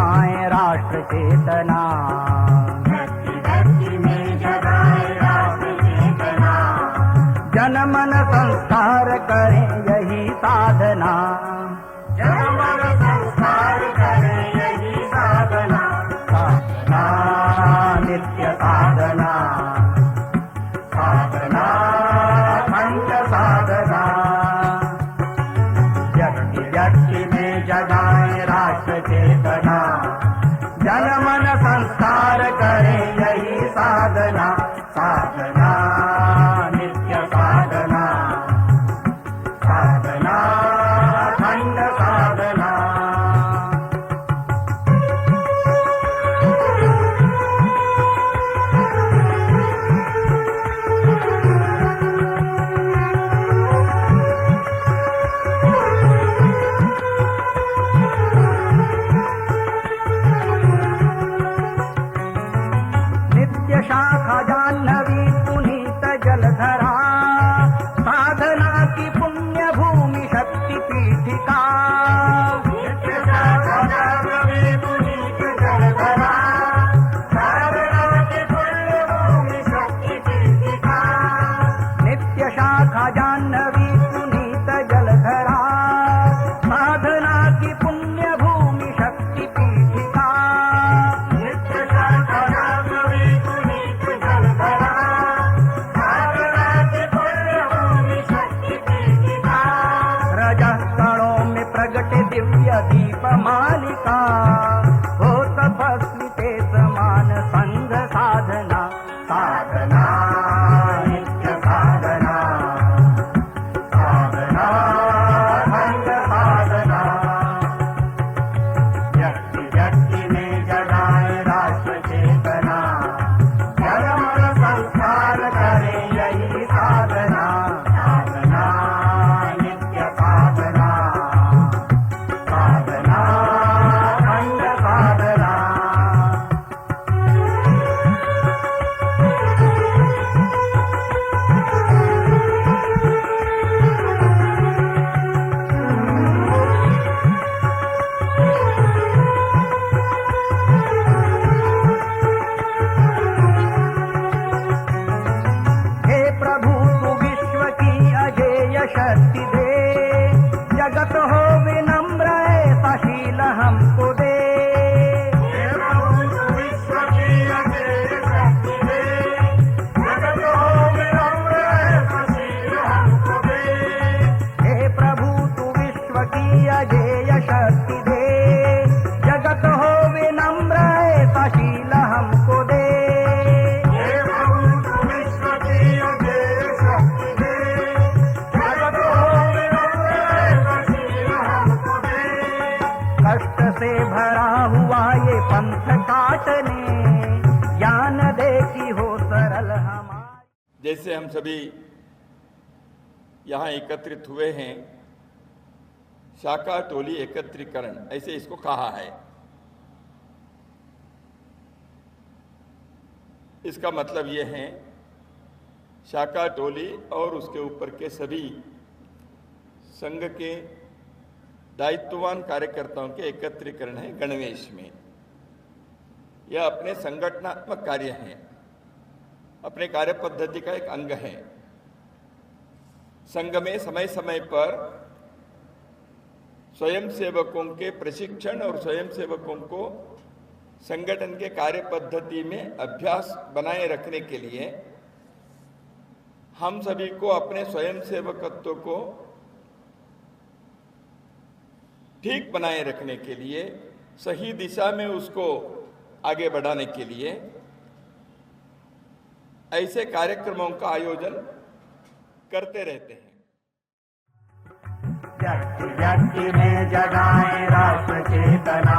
जगाएं राष्ट्र चेतना, व्यक्ति व्यक्ति में जगाए राष्ट्र चेतना, जन मन संस्कार करें यही साधना, जन मन संस्कार करें यही साधना, साधना नित्य साधना, साधना अखंड साधना, व्यक्ति व्यक्ति में जगाएं राष्ट्र चेतना, जन मन संस्कार करें यही साधना, साधना नित्य साधना, साधना अखंड साधना। नित्य शाखा जाह्नवी पुनीत जलधरा, साधना की पुण्य भूमि शक्ति पीठिका, नित्य शाखा जाह्नवी पुनीत जलधरा, साधना की पुण्य भूमि शक्ति पीठिका, नित्य शाखा जाह्नवी पुनीत जलधरा, साधना की पुण्य भूमि शक्ति पीठिका, नित्य शाखा जाह्नवी पुनीत जलधरा, साधना की पुण्य भूमि शक्ति पीठिका, रजः कणों में प्रगट दिव्य दीप मालिका, हो तपस्विते समान संघ साधना, साधना नित्य साधना, साधना अखंड साधना, व्यक्ति व्यक्ति में जगाए राष्ट्र चेतना, जन मन संस्कार करें यही साधना, साधना नित्य साधना, साधना अखंड साधना। हे प्रभु तू विश्व की अजेय शक्ति दे, जगत हो विनम्र ऐसा शील हमको दे, हे प्रभु तू विश्व की अजेय शक्ति दे, जगत हो विनम्र ऐसा शील हमको दे, हे प्रभु तू विश्व की अजेय शक्ति दे, जगत हो विनम्र ऐसा शील हमको दे, हे प्रभु तू विश्व की अजेय शक्ति दे, जगत हो विनम्र ऐसा शील हमको दे, कष्ट से भरा हुआ ये पंथ काटने, ज्ञान दे की हो सरल हमारी। जैसे हम सभी यहाँ एकत्रित हुए हैं, शाखा टोली एकत्रीकरण ऐसे इसको कहा है। इसका मतलब ये है शाखा टोली और उसके ऊपर के सभी संघ के दायित्ववान कार्यकर्ताओं के एकत्रीकरण है गणवेश में। यह अपने संगठनात्मक कार्य हैं, अपने कार्य पद्धति का एक अंग है। संघ में समय समय पर स्वयंसेवकों के प्रशिक्षण और स्वयंसेवकों को संगठन के कार्य पद्धति में अभ्यास बनाए रखने के लिए हम सभी को अपने स्वयंसेवकत्व को ठीक बनाए रखने के लिए, सही दिशा में उसको आगे बढ़ाने के लिए ऐसे कार्यक्रमों का आयोजन करते रहते हैं। व्यक्ति व्यक्ति में जगाएं राष्ट्र चेतना,